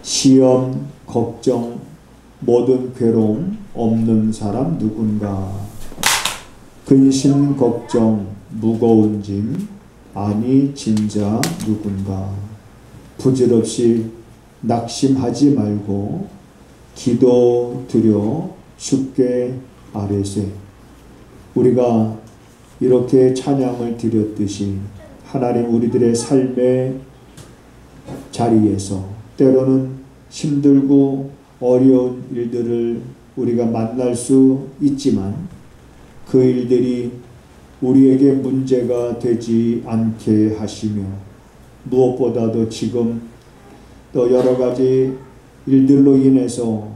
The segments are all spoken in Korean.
시험, 걱정, 모든 괴로움 없는 사람 누군가? 근심, 걱정, 무거운 짐 아니 진자 누군가? 부질없이 낙심하지 말고 기도 드려 주께 아뢰세. 우리가 이렇게 찬양을 드렸듯이 하나님 우리들의 삶의 자리에서 때로는 힘들고 어려운 일들을 우리가 만날 수 있지만 그 일들이 우리에게 문제가 되지 않게 하시며 무엇보다도 지금 또 여러 가지 일들로 인해서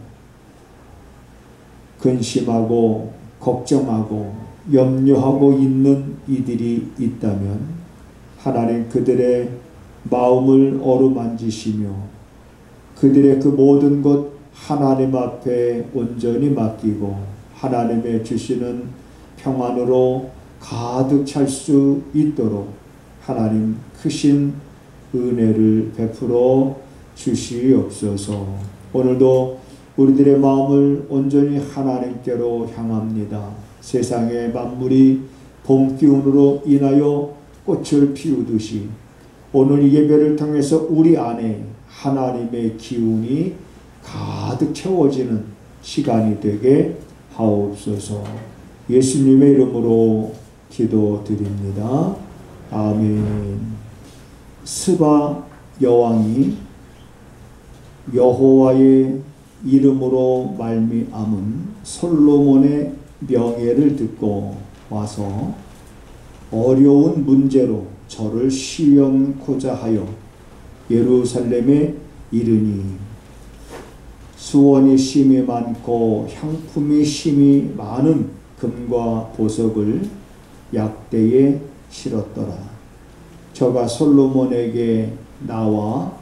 근심하고 걱정하고 염려하고 있는 이들이 있다면 하나님 그들의 마음을 어루만지시며 그들의 그 모든 것 하나님 앞에 온전히 맡기고 하나님의 주시는 평안으로 가득 찰 수 있도록 하나님 크신 은혜를 베풀어 주시옵소서. 오늘도 우리들의 마음을 온전히 하나님께로 향합니다. 세상의 만물이 봄 기운으로 인하여 꽃을 피우듯이 오늘 이 예배를 통해서 우리 안에 하나님의 기운이 가득 채워지는 시간이 되게 하옵소서. 예수님의 이름으로 기도드립니다. 아멘. 스바 여왕이 여호와의 이름으로 말미암은 솔로몬의 명예를 듣고 와서 어려운 문제로 저를 시험코자 하여 예루살렘에 이르니 수원이 심이 많고 향품이 심이 많은 금과 보석을 약대에 실었더라. 저가 솔로몬에게 나와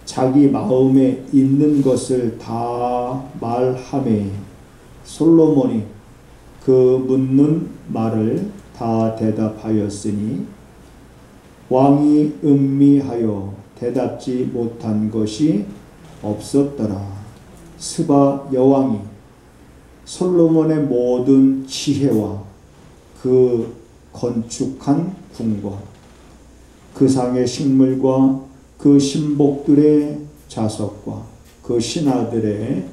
자기 마음에 있는 것을 다 말하매 솔로몬이 그 묻는 말을 다 대답하였으니 왕이 음미하여 대답지 못한 것이 없었더라. 스바 여왕이 솔로몬의 모든 지혜와 그 건축한 궁과 그 상의 식물과 그 신복들의 자석과 그 신하들의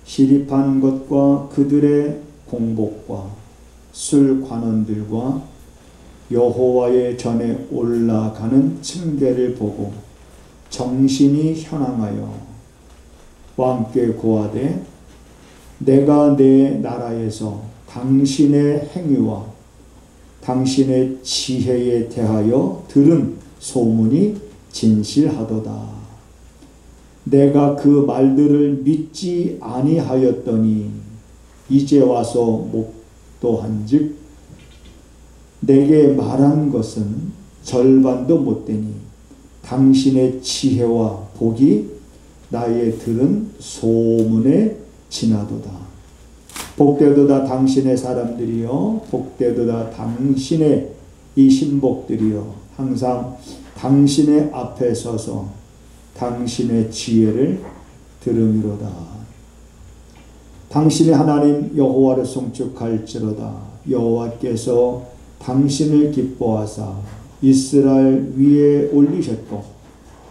시립한 것과 그들의 공복과 술 관원들과 여호와의 전에 올라가는 층계를 보고 정신이 현황하여 왕께 고하되 내가 내 나라에서 당신의 행위와 당신의 지혜에 대하여 들은 소문이 진실하도다. 내가 그 말들을 믿지 아니하였더니 이제 와서 목도한즉 내게 말한 것은 절반도 못되니 당신의 지혜와 복이 나의 들은 소문에 지나도다. 복되도다 당신의 사람들이여, 복되도다 당신의 이 신복들이여, 항상 당신의 앞에 서서 당신의 지혜를 들으미로다. 당신의 하나님 여호와를 송축할지로다. 여호와께서 당신을 기뻐하사 이스라엘 위에 올리셨고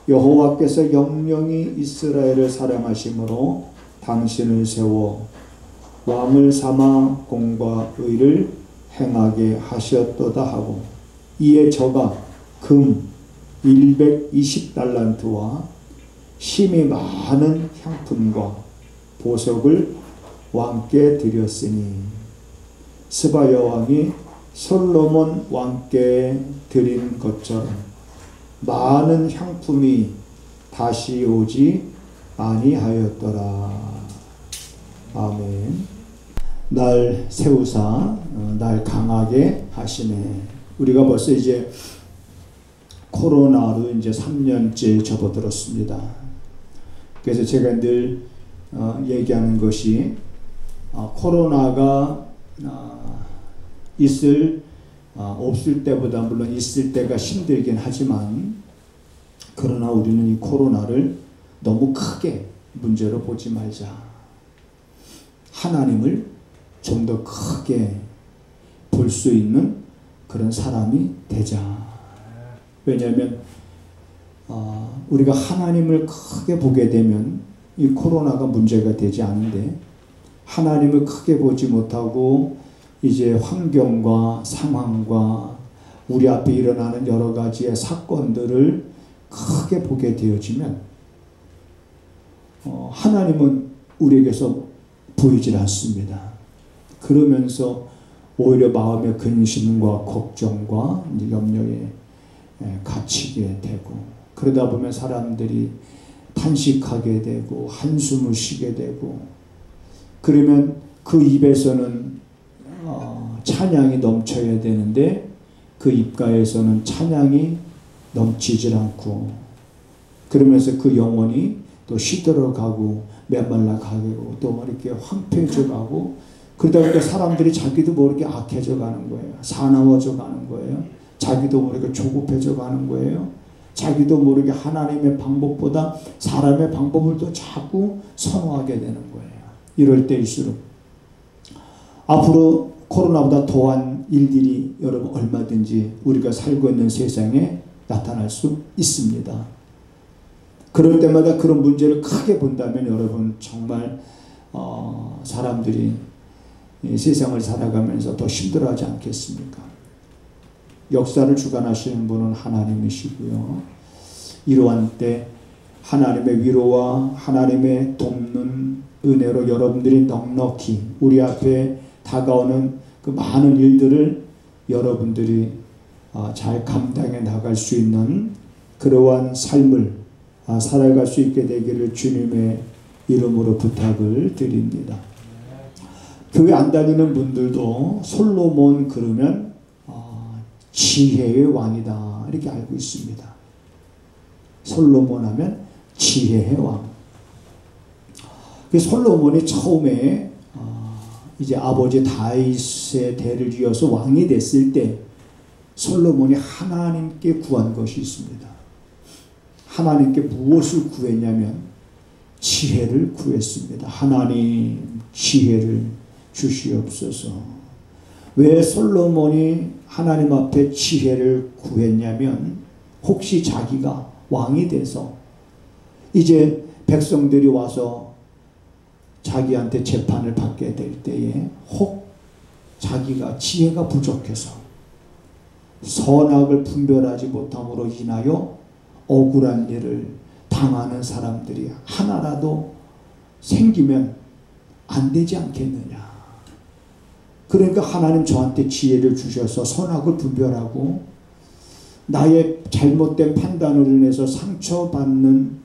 여호와께서 영영이 이스라엘을 사랑하심으로 당신을 세워 왕을 삼아 공과 의를 행하게 하셨도다 하고 이에 저가 금 120달란트와 심이 많은 향품과 보석을 왕께 드렸으니 스바 여왕이 솔로몬 왕께 드린 것처럼 많은 향품이 다시 오지 아니하였더라. 아멘. 날 세우사 날 강하게 하시네. 우리가 벌써 이제 코로나로 이제 3년째 접어들었습니다. 그래서 제가 늘 얘기하는 것이 코로나가 없을 때보다 물론 있을 때가 힘들긴 하지만 그러나 우리는 이 코로나를 너무 크게 문제로 보지 말자. 하나님을 좀 더 크게 볼 수 있는 그런 사람이 되자. 왜냐하면 우리가 하나님을 크게 보게 되면 이 코로나가 문제가 되지 않은데, 하나님을 크게 보지 못하고 이제 환경과 상황과 우리 앞에 일어나는 여러 가지의 사건들을 크게 보게 되어지면 하나님은 우리에게서 보이질 않습니다. 그러면서 오히려 마음의 근심과 걱정과 염려에 갇히게 되고, 그러다 보면 사람들이 탄식하게 되고 한숨을 쉬게 되고, 그러면 그 입에서는 찬양이 넘쳐야 되는데 그 입가에서는 찬양이 넘치질 않고, 그러면서 그 영혼이 또 시들어가고 메말라 가고 또 이렇게 황폐해져 가고, 그러다 보니까 사람들이 자기도 모르게 악해져 가는 거예요. 사나워져 가는 거예요. 자기도 모르게 조급해져 가는 거예요. 자기도 모르게 하나님의 방법보다 사람의 방법을 또 자꾸 선호하게 되는 거예요. 이럴 때일수록 앞으로 코로나보다 더한 일들이 여러분 얼마든지 우리가 살고 있는 세상에 나타날 수 있습니다. 그럴 때마다 그런 문제를 크게 본다면 여러분 정말 사람들이 이 세상을 살아가면서 더 힘들어하지 않겠습니까? 역사를 주관하시는 분은 하나님이시고요. 이러한 때 하나님의 위로와 하나님의 돕는 은혜로 여러분들이 넉넉히 우리 앞에 다가오는 그 많은 일들을 여러분들이 잘 감당해 나갈 수 있는 그러한 삶을 살아갈 수 있게 되기를 주님의 이름으로 부탁을 드립니다. 교회 안 다니는 분들도 솔로몬 그러면 지혜의 왕이다 이렇게 알고 있습니다. 솔로몬 하면 지혜의 왕. 솔로몬이 처음에 이제 아버지 다윗의 대를 이어서 왕이 됐을 때 솔로몬이 하나님께 구한 것이 있습니다. 하나님께 무엇을 구했냐면 지혜를 구했습니다. 하나님 지혜를 주시옵소서. 왜 솔로몬이 하나님 앞에 지혜를 구했냐면 혹시 자기가 왕이 돼서 이제 백성들이 와서 자기한테 재판을 받게 될 때에 혹 자기가 지혜가 부족해서 선악을 분별하지 못함으로 인하여 억울한 일을 당하는 사람들이 하나라도 생기면 안 되지 않겠느냐. 그러니까 하나님 저한테 지혜를 주셔서 선악을 분별하고 나의 잘못된 판단으로 인해서 상처받는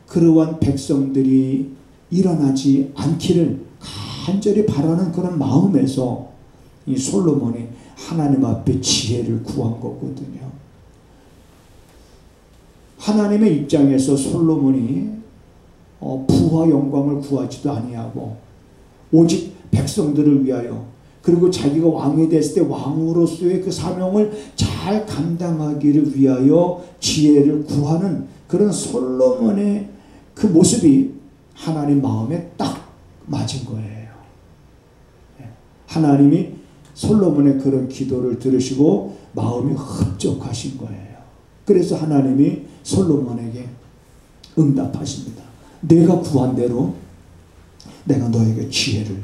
그러한 백성들이 일어나지 않기를 간절히 바라는 그런 마음에서 이 솔로몬이 하나님 앞에 지혜를 구한 거거든요. 하나님의 입장에서 솔로몬이 부와 영광을 구하지도 아니하고 오직 백성들을 위하여 그리고 자기가 왕이 됐을 때 왕으로서의 그 사명을 잘 감당하기를 위하여 지혜를 구하는 그런 솔로몬의 그 모습이 하나님 마음에 딱 맞은 거예요. 하나님이 솔로몬의 그런 기도를 들으시고 마음이 흡족하신 거예요. 그래서 하나님이 솔로몬에게 응답하십니다. 내가 구한 대로 내가 너에게 지혜를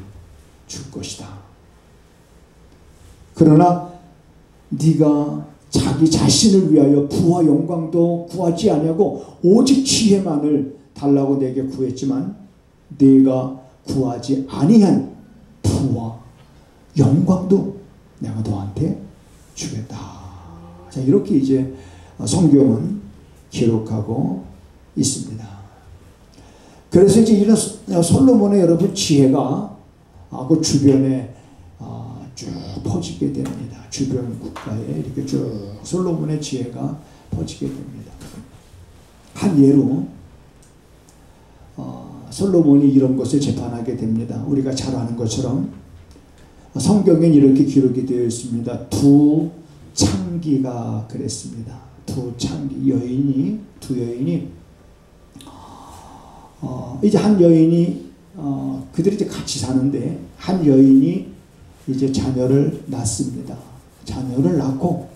줄 것이다. 그러나 네가 자기 자신을 위하여 부와 영광도 구하지 아니하고 오직 지혜만을 달라고 내게 구했지만 네가 구하지 아니한 부와 영광도 내가 너한테 주겠다. 자, 이렇게 이제 성경은 기록하고 있습니다. 그래서 이제 이런 솔로몬의 여러분 지혜가 그 주변에 쭉 퍼지게 됩니다. 주변 국가에 이렇게 쭉 솔로몬의 지혜가 퍼지게 됩니다. 한 예로 솔로몬이 이런 것을 재판하게 됩니다. 우리가 잘 아는 것처럼 성경엔 이렇게 기록이 되어 있습니다. 두 창기가 그랬습니다. 두 창기 두 여인이 이제 한 여인이 그들이 이제 같이 사는데 한 여인이 이제 자녀를 낳습니다. 자녀를 낳고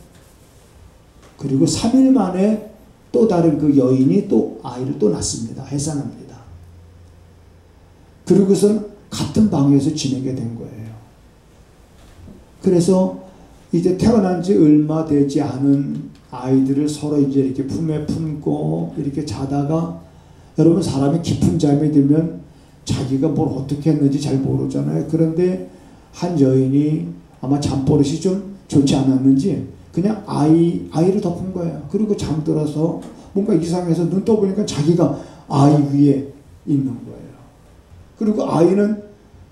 그리고 3일 만에 또 다른 그 여인이 또 아이를 또 낳습니다. 해산합니다. 그리고선 같은 방에서 지내게 된 거예요. 그래서 이제 태어난 지 얼마 되지 않은 아이들을 서로 이제 이렇게 품에 품고 이렇게 자다가 여러분 사람이 깊은 잠에 들면 자기가 뭘 어떻게 했는지 잘 모르잖아요. 그런데 한 여인이 아마 잠버릇이 좀 좋지 않았는지 그냥 아이를 덮은 거예요. 그리고 잠들어서 뭔가 이상해서 눈 떠보니까 자기가 아이 위에 있는 거예요. 그리고 아이는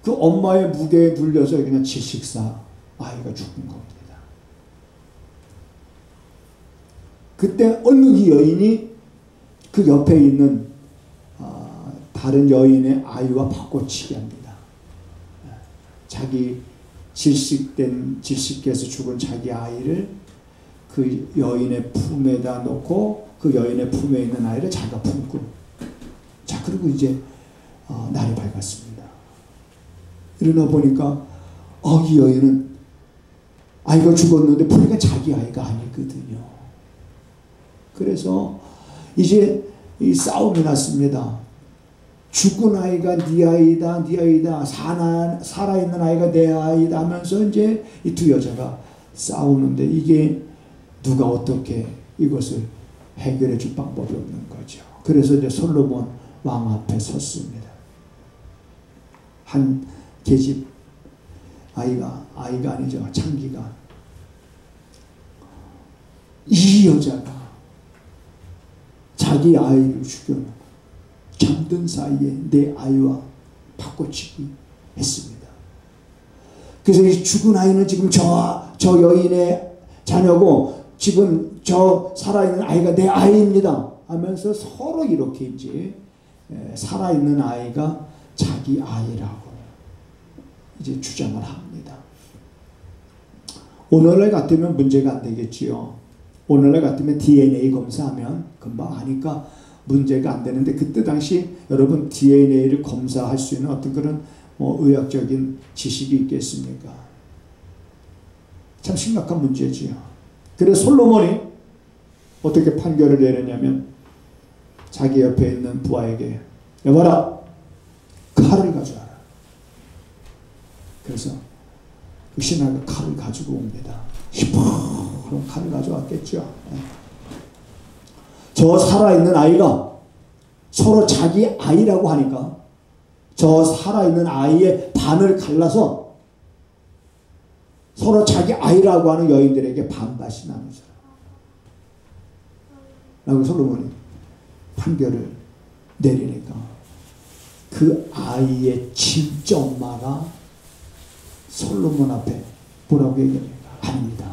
그 엄마의 무게에 눌려서 그냥 질식사 아이가 죽은 겁니다. 그때 얼른 이 여인이 그 옆에 있는 다른 여인의 아이와 바꿔치기 합니다. 자기 질식해서 죽은 자기 아이를 그 여인의 품에다 놓고 그 여인의 품에 있는 아이를 자기가 품고 자 그리고 이제 날이 밝았습니다. 일어나 보니까 이 여인은 아이가 죽었는데 보니까 자기 아이가 아니거든요. 그래서 이제 이 싸움이 났습니다. 죽은 아이가 네 아이다, 네 아이다, 살아있는 아이가 내 아이다 하면서 이제 이 두 여자가 싸우는데 이게 누가 어떻게 이것을 해결해 줄 방법이 없는 거죠. 그래서 이제 솔로몬 왕 앞에 섰습니다. 한 계집 아이가 아니죠. 창기가 이 여자가 자기 아이를 죽여놓고 잠든 사이에 내 아이와 바꿔치기 했습니다. 그래서 이 죽은 아이는 지금 저 여인의 자녀고 지금 저 살아있는 아이가 내 아이입니다 하면서 서로 이렇게 이제 살아있는 아이가 자기 아이라고 이제 주장을 합니다. 오늘날 같으면 문제가 안 되겠지요. 오늘날 같으면 DNA 검사하면 금방 아니까 문제가 안 되는데 그때 당시 여러분 DNA를 검사할 수 있는 어떤 그런 의학적인 지식이 있겠습니까? 참 심각한 문제지요. 그래서 솔로몬이 어떻게 판결을 내렸냐면 자기 옆에 있는 부하에게 여봐라 칼을 가져와라. 그래서 그 신하가 칼을 가지고 옵니다. 그럼 칼을 가져왔겠죠. 저 살아있는 아이가 서로 자기 아이라고 하니까 저 살아있는 아이의 반을 갈라서 서로 자기 아이라고 하는 여인들에게 반반씩 나누자 라고 솔로몬이 판결을 내리니까 그 아이의 진짜 엄마가 솔로몬 앞에 뭐라고 얘기합니까? 아닙니다.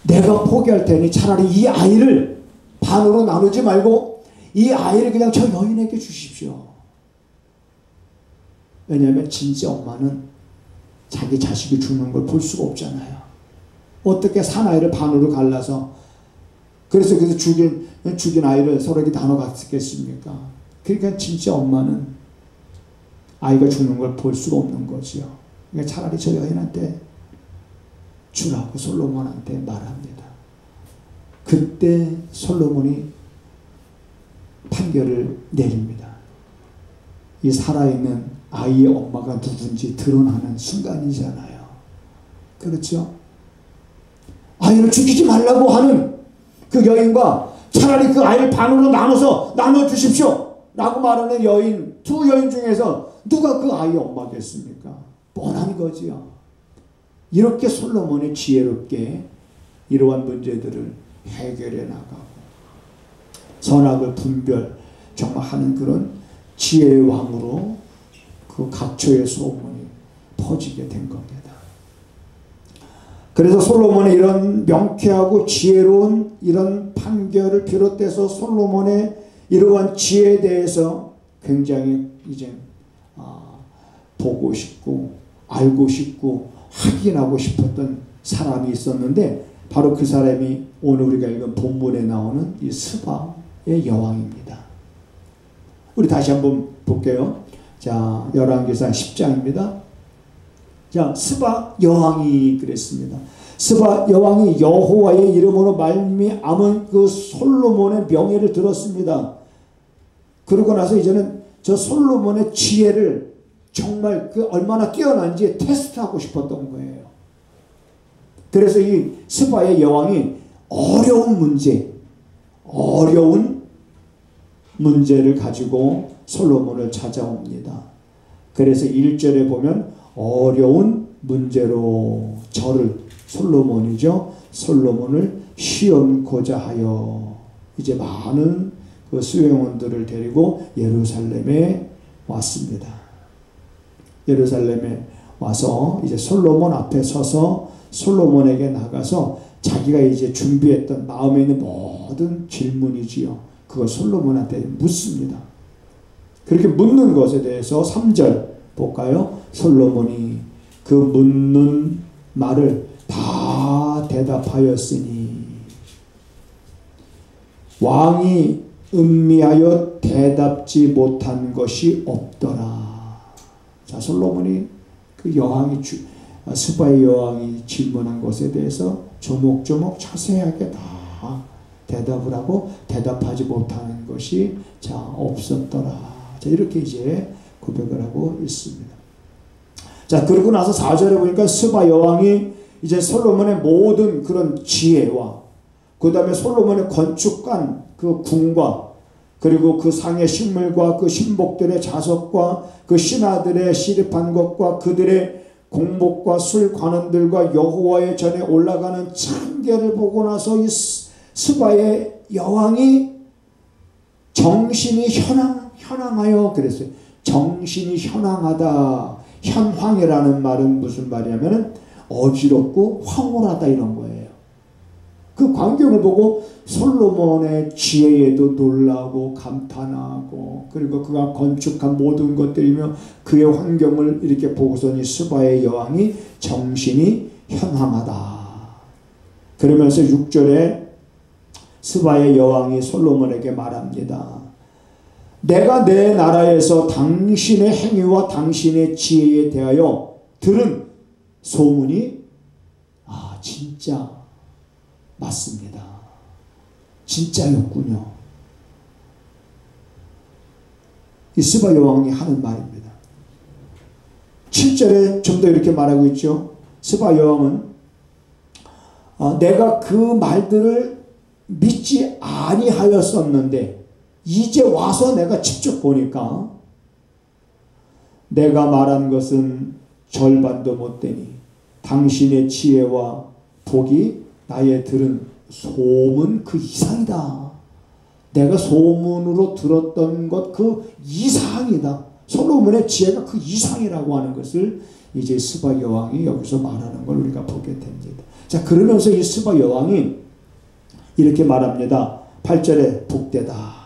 내가 포기할 테니 차라리 이 아이를 반으로 나누지 말고 이 아이를 그냥 저 여인에게 주십시오. 왜냐하면 진짜 엄마는 자기 자식이 죽는 걸 볼 수가 없잖아요. 어떻게 사나이를 반으로 갈라서 그래서 죽인 아이를 서로에게 나눠 갔겠습니까? 그러니까 진짜 엄마는 아이가 죽는 걸 볼 수가 없는 거죠. 그러니까 차라리 저 여인한테 주라고 솔로몬한테 말합니다. 그때 솔로몬이 판결을 내립니다. 이 살아있는 아이의 엄마가 누군지 드러나는 순간이잖아요. 그렇죠? 아이를 죽이지 말라고 하는 그 여인과 차라리 그 아이를 반으로 나눠주십시오 라고 말하는 여인, 두 여인 중에서 누가 그 아이의 엄마겠습니까? 뻔한 거지요. 이렇게 솔로몬이 지혜롭게 이러한 문제들을 해결해 나가고 선악을 분별 정말 하는 그런 지혜의 왕으로 그 각처의 소문이 퍼지게 된 겁니다. 그래서 솔로몬의 이런 명쾌하고 지혜로운 이런 판결을 비롯해서 솔로몬의 이러한 지혜에 대해서 굉장히 이제 보고 싶고 알고 싶고 확인하고 싶었던 사람이 있었는데 바로 그 사람이 오늘 우리가 읽은 본문에 나오는 이 스바의 여왕입니다. 우리 다시 한번 볼게요. 자, 열왕기상 10장입니다. 자, 스바 여왕이 그랬습니다. 스바 여왕이 여호와의 이름으로 말미암은 그 솔로몬의 명예를 들었습니다. 그러고 나서 이제는 저 솔로몬의 지혜를 정말 그 얼마나 뛰어난지 테스트하고 싶었던 거예요. 그래서 이 스바의 여왕이 어려운 문제를 가지고 솔로몬을 찾아옵니다. 그래서 1절에 보면 어려운 문제로 솔로몬을 시험코자 하여 이제 많은 그 수행원들을 데리고 예루살렘에 왔습니다. 예루살렘에 와서 이제 솔로몬 앞에 서서 솔로몬에게 나가서 자기가 이제 준비했던 마음에 있는 모든 질문이지요. 그걸 솔로몬한테 묻습니다. 그렇게 묻는 것에 대해서 3절 볼까요? 솔로몬이 그 묻는 말을 다 대답하였으니 왕이 음미하여 대답지 못한 것이 없더라. 자, 솔로몬이 그 여왕이 스바의 여왕이 질문한 것에 대해서 조목조목 자세하게 다 대답을 하고 대답하지 못하는 것이 자 없었더라. 자, 이렇게 이제 고백을 하고 있습니다. 자, 그러고 나서 4절에 보니까 스바 여왕이 이제 솔로몬의 모든 그런 지혜와 그 다음에 솔로몬의 건축한 그 궁과 그리고 그 상의 식물과 그 신복들의 자석과 그 신하들의 시립한 것과 그들의 공복과 술 관원들과 여호와의 전에 올라가는 창계를 보고 나서 이 스바의 여왕이 정신이 현황하여 그랬어요. 정신이 현황하다. 현황이라는 말은 무슨 말이냐면 어지럽고 황홀하다 이런 거예요. 그 광경을 보고 솔로몬의 지혜에도 놀라고 감탄하고 그리고 그가 건축한 모든 것들이며 그의 환경을 이렇게 보고서는 스바의 여왕이 정신이 현황하다. 그러면서 6절에 스바의 여왕이 솔로몬에게 말합니다. 내가 내 나라에서 당신의 행위와 당신의 지혜에 대하여 들은 소문이 진짜 맞습니다. 진짜였군요. 이 스바 여왕이 하는 말입니다. 7절에 좀 더 이렇게 말하고 있죠. 스바 여왕은 내가 그 말들을 믿지 아니하였었는데 이제 와서 내가 직접 보니까 내가 말한 것은 절반도 못되니 당신의 지혜와 복이 나의 들은 소문 그 이상이다. 내가 소문으로 들었던 것 그 이상이다. 솔로몬의 지혜가 그 이상이라고 하는 것을 이제 스바 여왕이 여기서 말하는 걸 우리가 보게 됩니다. 자, 그러면서 이 스바 여왕이 이렇게 말합니다. 8절에 복되다.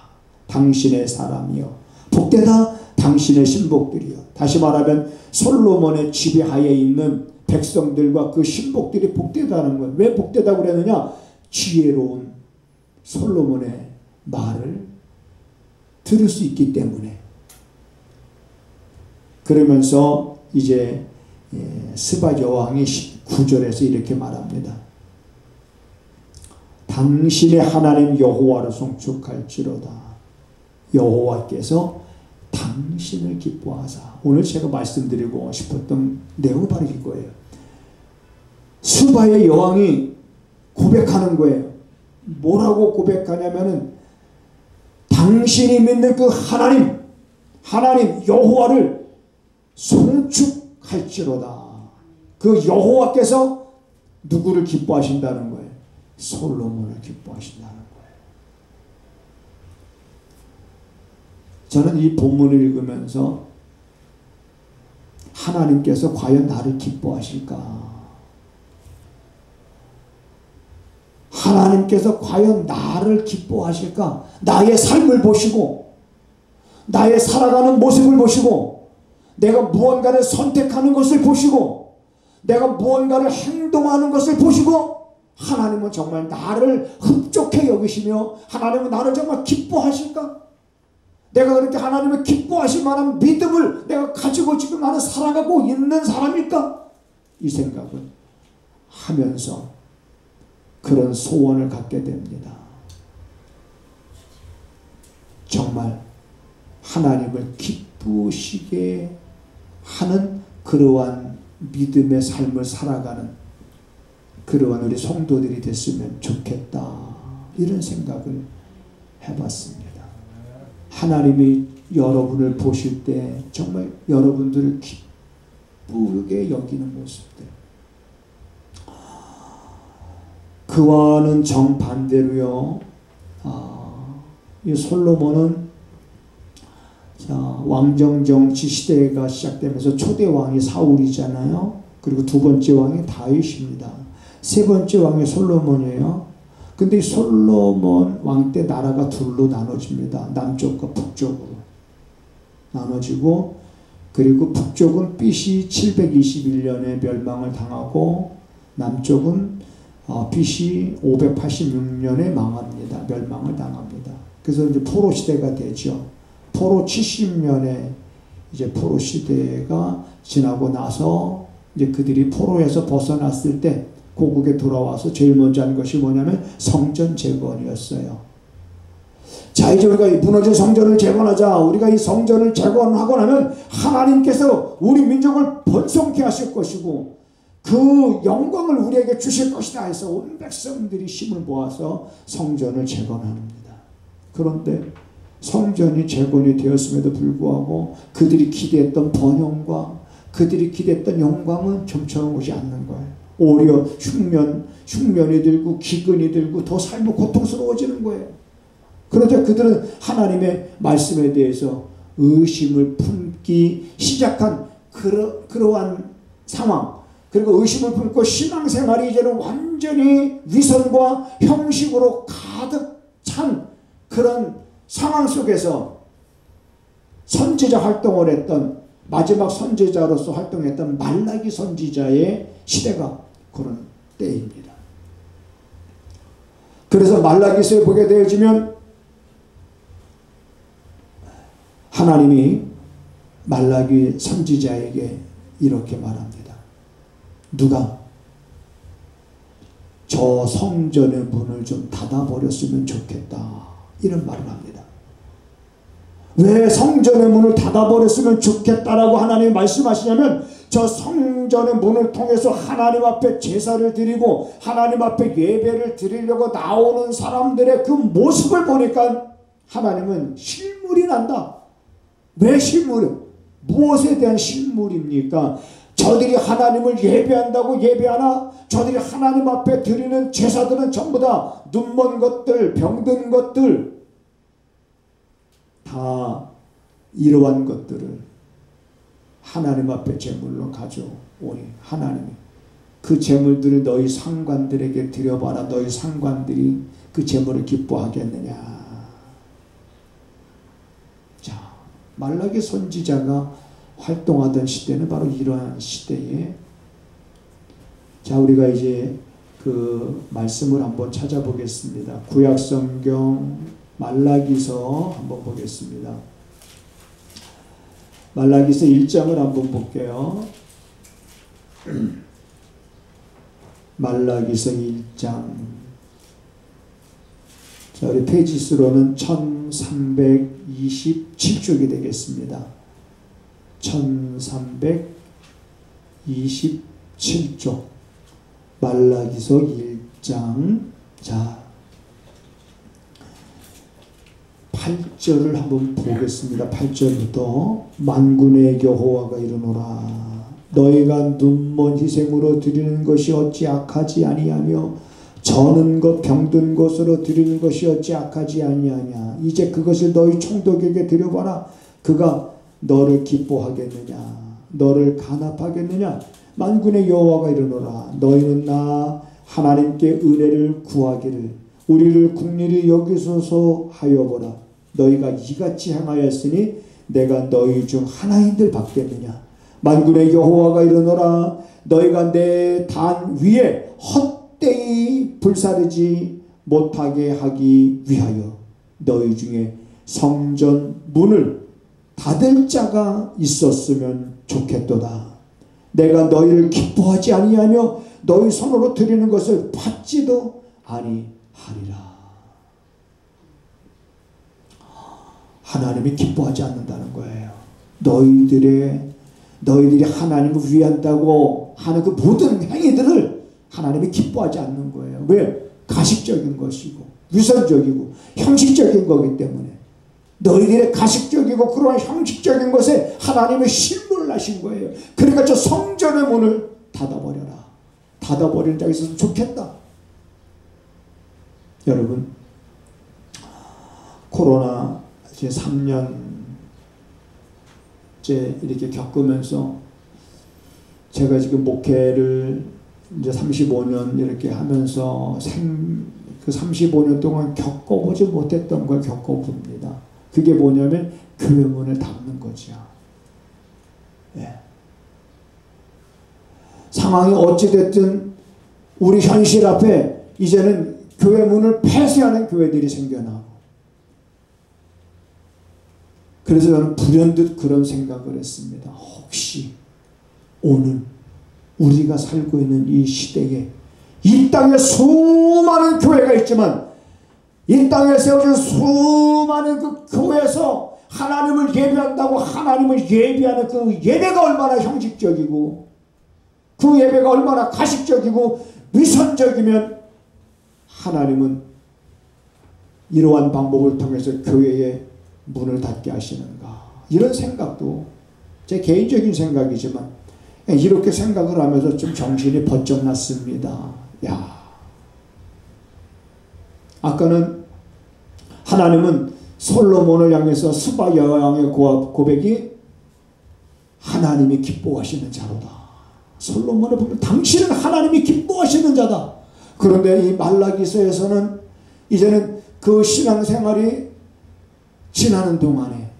당신의 사람이여. 복되다. 당신의 신복들이여. 다시 말하면 솔로몬의 지배하에 있는 백성들과 그 신복들이 복되다는 거예요. 왜 복되다고 그랬느냐? 지혜로운 솔로몬의 말을 들을 수 있기 때문에. 그러면서 이제 스바 여왕이 9절에서 이렇게 말합니다. 당신의 하나님 여호와를 송축할지로다. 여호와께서 당신을 기뻐하사. 오늘 제가 말씀드리고 싶었던 내용은 바로 이거예요. 스바의 여왕이 고백하는 거예요. 뭐라고 고백하냐면은 당신이 믿는 그 하나님 여호와를 송축할지로다. 그 여호와께서 누구를 기뻐하신다는 거예요? 솔로몬을 기뻐하신다는 거예요. 저는 이 본문을 읽으면서 하나님께서 과연 나를 기뻐하실까? 하나님께서 과연 나를 기뻐하실까? 나의 삶을 보시고 나의 살아가는 모습을 보시고 내가 무언가를 선택하는 것을 보시고 내가 무언가를 행동하는 것을 보시고 하나님은 정말 나를 흡족해 여기시며 하나님은 나를 정말 기뻐하실까? 내가 그렇게 하나님을 기뻐하실 만한 믿음을 내가 가지고 지금 나는 살아가고 있는 사람일까? 이 생각을 하면서 그런 소원을 갖게 됩니다. 정말 하나님을 기쁘시게 하는 그러한 믿음의 삶을 살아가는 그러한 우리 성도들이 됐으면 좋겠다, 이런 생각을 해봤습니다. 하나님이 여러분을 보실 때 정말 여러분들을 기쁘게 여기는 모습들, 그와는 정반대로요, 이 솔로몬은 왕정 정치 시대가 시작되면서 초대 왕이 사울이잖아요. 그리고 두 번째 왕이 다윗입니다. 세 번째 왕이 솔로몬이에요. 근데 이 솔로몬 왕 때 나라가 둘로 나눠집니다. 남쪽과 북쪽으로 나눠지고, 그리고 북쪽은 BC 721년에 멸망을 당하고 남쪽은 BC 586년에 망합니다. 멸망을 당합니다. 그래서 이제 포로 시대가 되죠. 포로 70년에 이제 포로 시대가 지나고 나서 이제 그들이 포로에서 벗어났을 때 고국에 돌아와서 제일 먼저 한 것이 뭐냐면 성전 재건이었어요. 자, 이제 우리가 이 무너진 성전을 재건하자. 우리가 이 성전을 재건하고 나면 하나님께서 우리 민족을 번성케 하실 것이고 그 영광을 우리에게 주실 것이다 해서 온 백성들이 힘을 모아서 성전을 재건합니다. 그런데 성전이 재건이 되었음에도 불구하고 그들이 기대했던 번영과 그들이 기대했던 영광은 점처럼 오지 않는 거예요. 오히려 흉년이 들고 기근이 들고 더 삶이 고통스러워지는 거예요. 그러자 그들은 하나님의 말씀에 대해서 의심을 품기 시작한 그러한 상황, 그리고 의심을 품고 신앙생활이 이제는 완전히 위선과 형식으로 가득 찬 그런 상황 속에서 선지자 활동을 했던, 마지막 선지자로서 활동했던 말라기 선지자의 시대가 그런 때입니다. 그래서 말라기서에 보게 되어지면 하나님이 말라기 선지자에게 이렇게 말합니다. 누가 저 성전의 문을 좀 닫아버렸으면 좋겠다, 이런 말을 합니다. 왜 성전의 문을 닫아버렸으면 좋겠다라고 하나님이 말씀하시냐면, 저 성전의 문을 통해서 하나님 앞에 제사를 드리고 하나님 앞에 예배를 드리려고 나오는 사람들의 그 모습을 보니까 하나님은 실물이 난다. 왜 실물? 무엇에 대한 실물입니까? 저들이 하나님을 예배한다고 예배하나? 저들이 하나님 앞에 드리는 제사들은 전부 다 눈먼 것들, 병든 것들, 다 이러한 것들을 하나님 앞에 제물로 가져오니 하나님이 그 제물들을 너희 상관들에게 드려봐라. 너희 상관들이 그 제물을 기뻐하겠느냐. 자, 말라기 선지자가 활동하던 시대는 바로 이러한 시대에, 자, 우리가 이제 그 말씀을 한번 찾아보겠습니다. 구약성경 말라기서 한번 보겠습니다. 말라기서 1장을 한번 볼게요. 말라기서 1장. 자, 우리 페이지 수로는 1327쪽이 되겠습니다. 1327쪽. 말라기서 1장. 자, 8절을 한번 보겠습니다. 8절부터 만군의 여호와가 이르노라. 너희가 눈먼 희생으로 드리는 것이 어찌 악하지 아니하며 저는 것 병든 것으로 드리는 것이 어찌 악하지 아니하냐. 이제 그것을 너희 총독에게 드려봐라. 그가 너를 기뻐하겠느냐, 너를 간합하겠느냐. 만군의 여호와가 이르노라. 너희는 나 하나님께 은혜를 구하기를 우리를 국리를 여기소서 하여보라. 너희가 이같이 행하였으니 내가 너희 중 하나인들 받겠느냐. 만군의 여호와가 이르노라. 너희가 내 단 위에 헛되이 불사르지 못하게 하기 위하여 너희 중에 성전 문을 닫을 자가 있었으면 좋겠도다. 내가 너희를 기뻐하지 아니하며 너희 손으로 드리는 것을 받지도 아니하리라. 하나님이 기뻐하지 않는다는 거예요. 너희들이 하나님을 위한다고 하는 그 모든 행위들을 하나님이 기뻐하지 않는 거예요. 왜? 가식적인 것이고 위선적이고 형식적인 거기 때문에 너희들의 가식적이고 그러한 형식적인 것에 하나님의 실물을 하신 거예요. 그러니까 저 성전의 문을 닫아버려라. 닫아버리는 자가 있었으면 좋겠다. 여러분, 코로나 이제 3년째 이렇게 겪으면서 제가 지금 목회를 이제 35년 이렇게 하면서 그 35년 동안 겪어보지 못했던 걸 겪어봅니다. 그게 뭐냐면 교회 문을 닫는 거죠. 예. 상황이 어찌됐든 우리 현실 앞에 이제는 교회 문을 폐쇄하는 교회들이 생겨나고, 그래서 저는 불현듯 그런 생각을 했습니다. 혹시 오늘 우리가 살고 있는 이 시대에 이 땅에 수많은 교회가 있지만 이 땅에 세워진 수많은 그 교회에서 하나님을 예배한다고 하나님을 예배하는 그 예배가 얼마나 형식적이고 그 예배가 얼마나 가식적이고 위선적이면 하나님은 이러한 방법을 통해서 교회의 문을 닫게 하시는가, 이런 생각도 제 개인적인 생각이지만 이렇게 생각을 하면서 좀 정신이 번쩍 났습니다. 야, 아까는 하나님은 솔로몬을 향해서 스바 여왕의 고백이 하나님이 기뻐하시는 자로다. 솔로몬을 보면 당신은 하나님이 기뻐하시는 자다. 그런데 이 말라기서에서는 이제는 그 신앙생활이 지나는 동안에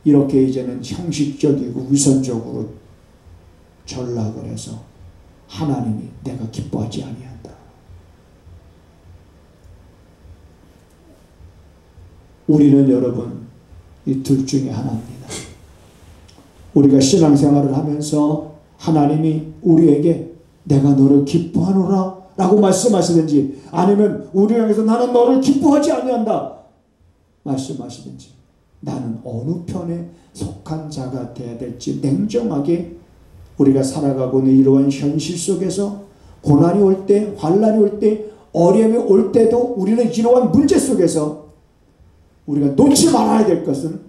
이렇게 이제는 형식적이고 위선적으로 전락을 해서 하나님이 내가 기뻐하지 아니한다. 우리는 여러분 이 둘 중에 하나입니다. 우리가 신앙생활을 하면서 하나님이 우리에게 내가 너를 기뻐하노라 라고 말씀하시든지, 아니면 우리 향해서 나는 너를 기뻐하지 아니한다 말씀하시든지, 나는 어느 편에 속한 자가 되어야 될지 냉정하게 우리가 살아가고 있는 이러한 현실 속에서 고난이 올 때, 환난이 올 때, 어려움이 올 때도 우리는 이러한 문제 속에서 우리가 놓지 말아야 될 것은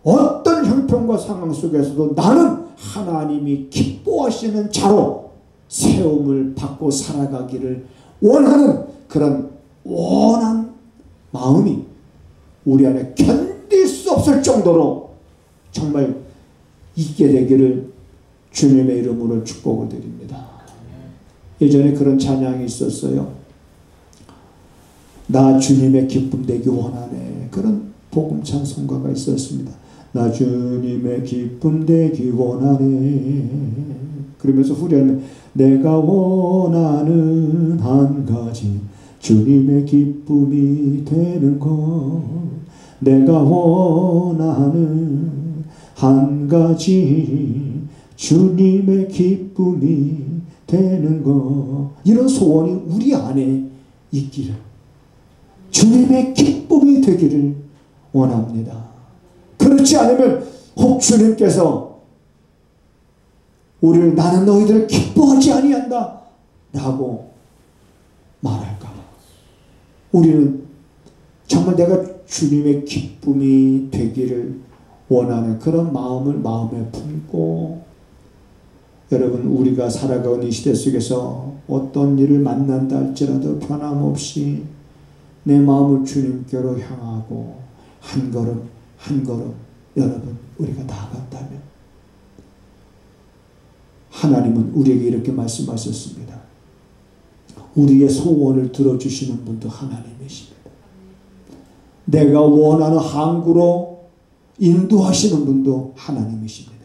어떤 형편과 상황 속에서도 나는 하나님이 기뻐하시는 자로 세움을 받고 살아가기를 원하는 그런 원한 마음이 우리 안에 견딜 수 없을 정도로 정말 있게 되기를 주님의 이름으로 축복을 드립니다. 예전에 그런 찬양이 있었어요. 나 주님의 기쁨 되기 원하네. 그런 복음 찬송가가 있었습니다. 나 주님의 기쁨 되기 원하네. 그러면서 후렴에 내가 원하는 한 가지 주님의 기쁨이 되는 것, 내가 원하는 한 가지 주님의 기쁨이 되는 것, 이런 소원이 우리 안에 있기를, 주님의 기쁨이 되기를 원합니다. 그렇지 않으면 혹 주님께서 우리를 나는 너희들을 기뻐하지 아니한다 라고 말할까 봐 우리는 정말 내가 주님의 기쁨이 되기를 원하는 그런 마음을 마음에 품고, 여러분 우리가 살아가는 이 시대 속에서 어떤 일을 만난다 할지라도 변함없이 내 마음을 주님께로 향하고 한 걸음 한 걸음 여러분 우리가 나아간다면 하나님은 우리에게 이렇게 말씀하셨습니다. 우리의 소원을 들어주시는 분도 하나님이십니다. 내가 원하는 항구로 인도하시는 분도 하나님이십니다.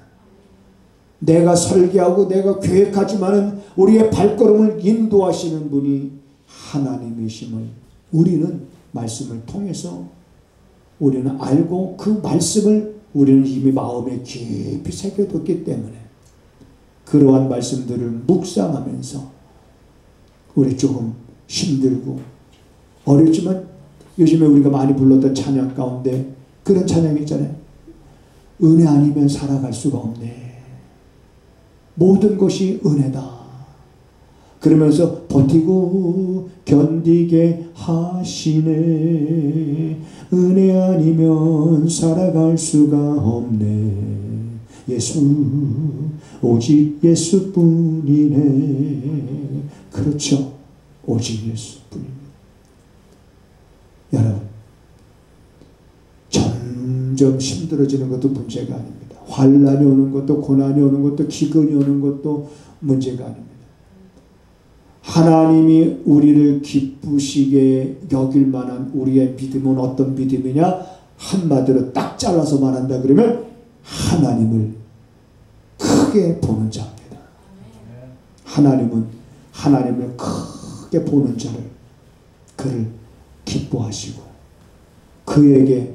내가 설계하고 내가 계획하지만은 우리의 발걸음을 인도하시는 분이 하나님이심을 우리는 말씀을 통해서 우리는 알고 그 말씀을 우리는 이미 마음에 깊이 새겨뒀기 때문에 그러한 말씀들을 묵상하면서 우리 조금 힘들고 어렵지만 요즘에 우리가 많이 불렀던 찬양 가운데 그런 찬양이 있잖아요. 은혜 아니면 살아갈 수가 없네. 모든 것이 은혜다. 그러면서 버티고 견디게 하시네. 은혜 아니면 살아갈 수가 없네. 예수, 오직 예수뿐이네. 그렇죠. 오직 예수뿐입니다. 여러분, 점점 힘들어지는 것도 문제가 아닙니다. 환난이 오는 것도, 고난이 오는 것도, 기근이 오는 것도 문제가 아닙니다. 하나님이 우리를 기쁘시게 여길 만한 우리의 믿음은 어떤 믿음이냐? 한마디로 딱 잘라서 말한다 그러면 하나님을 크게 보는 자입니다. 하나님은 하나님을 크게 보는 자를, 그를 기뻐하시고 그에게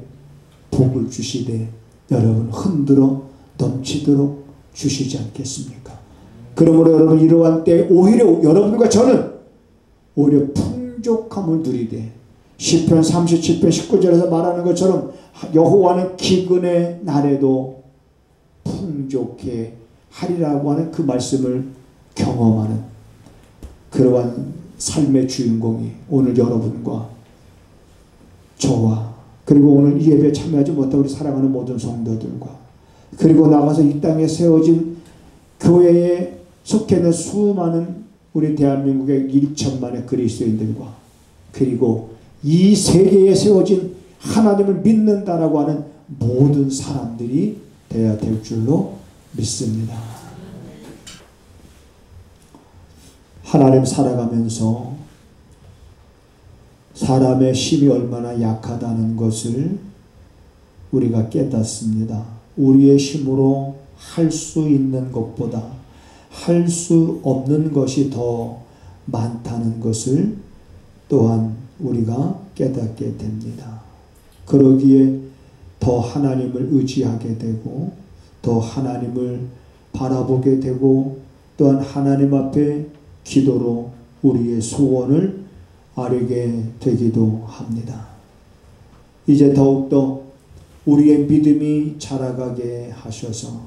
복을 주시되 여러분 흔들어 넘치도록 주시지 않겠습니까? 그러므로 여러분 이러한 때 오히려 여러분과 저는 오히려 풍족함을 누리되 시편 37편 19절에서 말하는 것처럼 여호와는 기근의 날에도 풍족해 하리라고 하는 그 말씀을 경험하는 그러한 삶의 주인공이 오늘 여러분과 저와 그리고 오늘 이 예배에 참여하지 못한 우리 사랑하는 모든 성도들과 그리고 나가서 이 땅에 세워진 교회에 속해 있는 수많은 우리 대한민국의 1천만의 그리스도인들과 그리고 이 세계에 세워진 하나님을 믿는다라고 하는 모든 사람들이 되어야 될 줄로 믿습니다. 하나님 살아가면서 사람의 힘이 얼마나 약하다는 것을 우리가 깨닫습니다. 우리의 힘으로 할 수 있는 것보다 할 수 없는 것이 더 많다는 것을 또한 우리가 깨닫게 됩니다. 그러기에 더 하나님을 의지하게 되고 더 하나님을 바라보게 되고 또한 하나님 앞에 기도로 우리의 소원을 아뢰게 되기도 합니다. 이제 더욱더 우리의 믿음이 자라가게 하셔서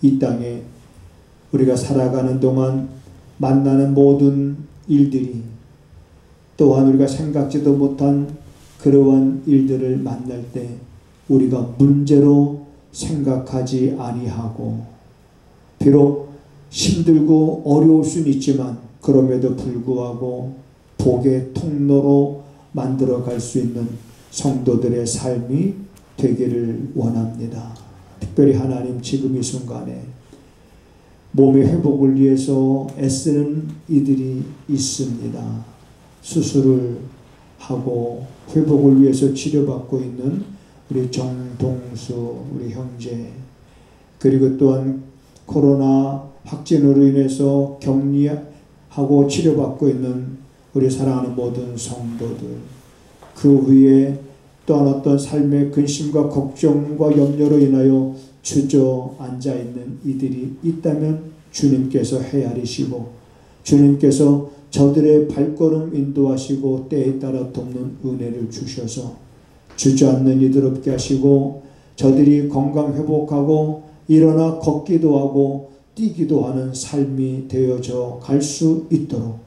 이 땅에 우리가 살아가는 동안 만나는 모든 일들이 또한 우리가 생각지도 못한 그러한 일들을 만날 때 우리가 문제로 생각하지 아니하고 비록 힘들고 어려울 수는 있지만 그럼에도 불구하고 복의 통로로 만들어 갈 수 있는 성도들의 삶이 되기를 원합니다. 특별히 하나님 지금 이 순간에 몸의 회복을 위해서 애쓰는 이들이 있습니다. 수술을 하고 회복을 위해서 치료받고 있는 우리 정동수 우리 형제 그리고 또한 코로나 확진으로 인해서 격리하고 치료받고 있는 우리 사랑하는 모든 성도들 그 위에 또한 어떤 삶의 근심과 걱정과 염려로 인하여 주저앉아 있는 이들이 있다면 주님께서 헤아리시고 주님께서 저들의 발걸음 인도하시고 때에 따라 돕는 은혜를 주셔서 주저앉는 이들 없게 하시고 저들이 건강 회복하고 일어나 걷기도 하고 뛰기도 하는 삶이 되어져 갈 수 있도록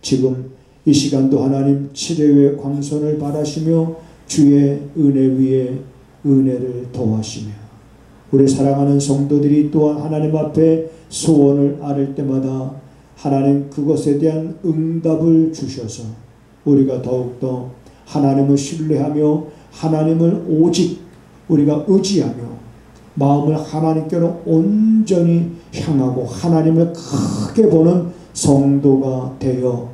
지금 이 시간도 하나님 치료의 광선을 바라시며 주의 은혜 위에 은혜를 더하시며 우리 사랑하는 성도들이 또한 하나님 앞에 소원을 아뢰 때마다 하나님 그것에 대한 응답을 주셔서 우리가 더욱더 하나님을 신뢰하며 하나님을 오직 우리가 의지하며 마음을 하나님께로 온전히 향하고 하나님을 크게 보는 성도가 되어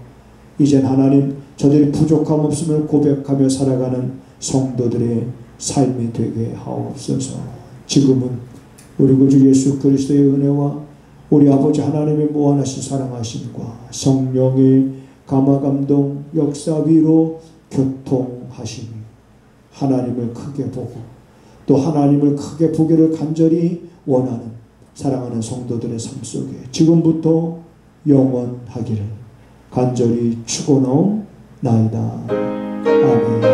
이젠 하나님 저들이 부족함 없음을 고백하며 살아가는 성도들의 삶이 되게 하옵소서. 지금은 우리 구주 예수 그리스도의 은혜와 우리 아버지 하나님의 무한하신 사랑하심과 성령의 감화감동 역사 위로 교통하심이 하나님을 크게 보고 또 하나님을 크게 보기를 간절히 원하는 사랑하는 성도들의 삶 속에 지금부터 영원하기를 간절히 축원하옵나이다. 아멘.